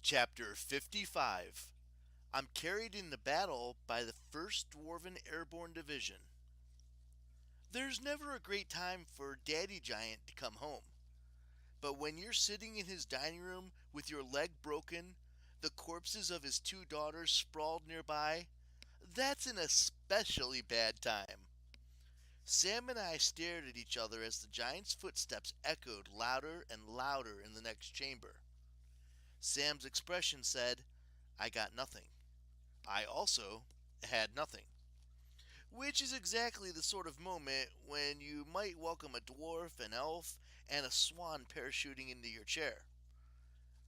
Chapter 55. I'm carried into battle by the 1st Dwarven Airborne Division. There's never a great time for Daddy Giant to come home. But when you're sitting in his dining room with your leg broken, the corpses of his two daughters sprawled nearby, that's an especially bad time. Sam and I stared at each other as the giant's footsteps echoed louder and louder in the next chamber. Sam's expression said, "I got nothing." I also had nothing. Which is exactly the sort of moment when you might welcome a dwarf, an elf, and a swan parachuting into your chair.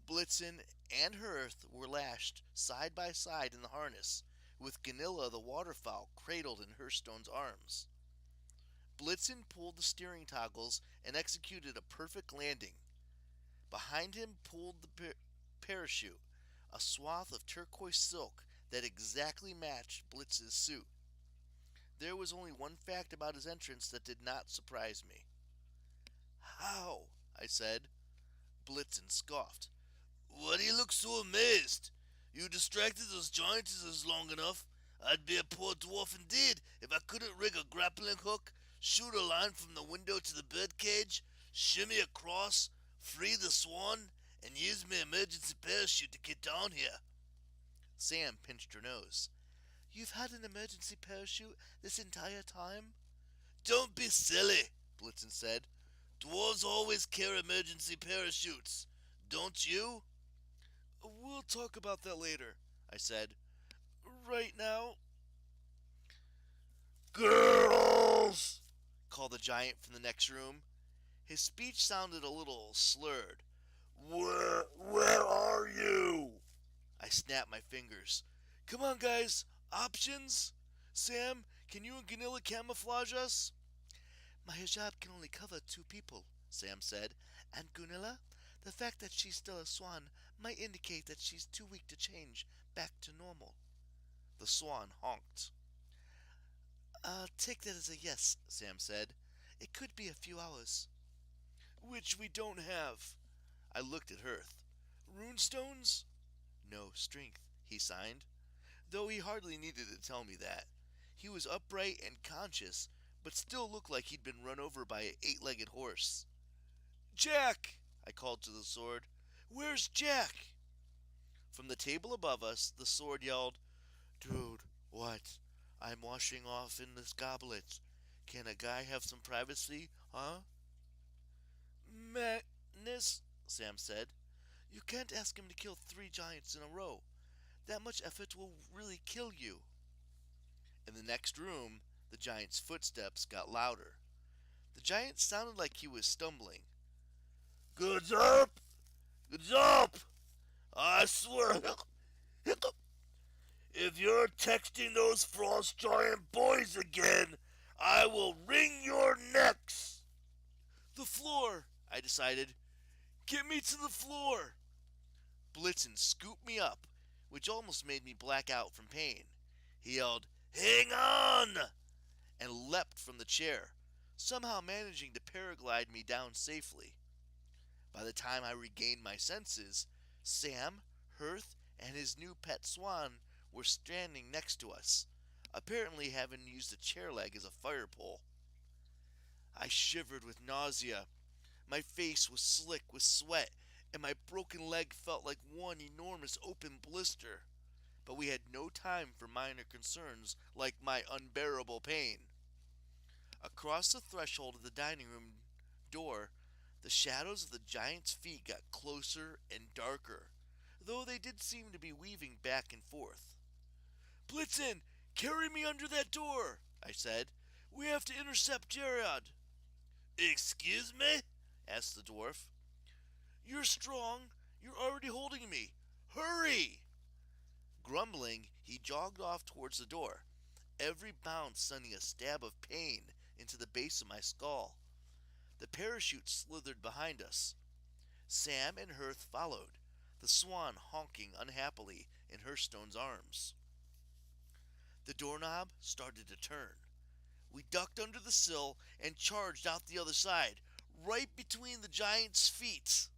Blitzen and Hearth were lashed side by side in the harness, with Ganilla the waterfowl cradled in Hearthstone's arms. Blitzen pulled the steering toggles and executed a perfect landing. Behind him pulled the parachute, a swath of turquoise silk that exactly matched Blitz's suit. There was only one fact about his entrance that did not surprise me. "How?" I said. Blitzen scoffed. "Why do you look so amazed? You distracted those giantesses long enough. I'd be a poor dwarf indeed if I couldn't rig a grappling hook, shoot a line from the window to the birdcage, shimmy across, free the swan, and use my emergency parachute to get down here." Sam pinched her nose. "You've had an emergency parachute this entire time?" "Don't be silly," Blitzen said. "Dwarves always carry emergency parachutes. Don't you?" "We'll talk about that later," I said. "Right now..." "Girls!" called the giant from the next room. His speech sounded a little slurred. Where are you?" I snapped my fingers. "Come on, guys. Options? Sam, can you and Ganilla camouflage us?" "My hijab can only cover 2 people," Sam said. "And Gunilla, the fact that she's still a swan might indicate that she's too weak to change back to normal." The swan honked. "I'll take that as a yes," Sam said. "It could be a few hours." "Which we don't have." I looked at Hearth. "Runestones?" "No strength," he signed. Though he hardly needed to tell me that. He was upright and conscious, but still looked like he'd been run over by an 8-legged horse. "Jack!" I called to the sword. "Where's Jack?" From the table above us, the sword yelled, "Dude, what? I'm washing off in this goblet. Can a guy have some privacy, huh?" "Madness," Sam said. "You can't ask him to kill 3 giants in a row. That much effort will really kill you." In the next room, the giant's footsteps got louder. The giant sounded like he was stumbling. "Goods up! Goods up! I swear, if you're texting those frost giant boys again, I will wring your necks!" "The floor," I decided. "Get me to the floor." Blitzen scooped me up, which almost made me black out from pain. He yelled, "Hang on!" and leapt from the chair, somehow managing to paraglide me down safely. By the time I regained my senses, Sam, Hearth, and his new pet swan were standing next to us, apparently having used the chair leg as a fire pole. I shivered with nausea. My face was slick with sweat, and my broken leg felt like one enormous open blister. But we had no time for minor concerns like my unbearable pain. Across the threshold of the dining room door, the shadows of the giant's feet got closer and darker, though they did seem to be weaving back and forth. "Blitzen, carry me under that door," I said. "We have to intercept Gerard." "Excuse me?" asked the dwarf. "You're strong. You're already holding me. Hurry!" Grumbling, he jogged off towards the door, every bound sending a stab of pain into the base of my skull. The parachute slithered behind us. Sam and Hearth followed, the swan honking unhappily in Hearthstone's arms. The doorknob started to turn. We ducked under the sill and charged out the other side, right between the giant's feet.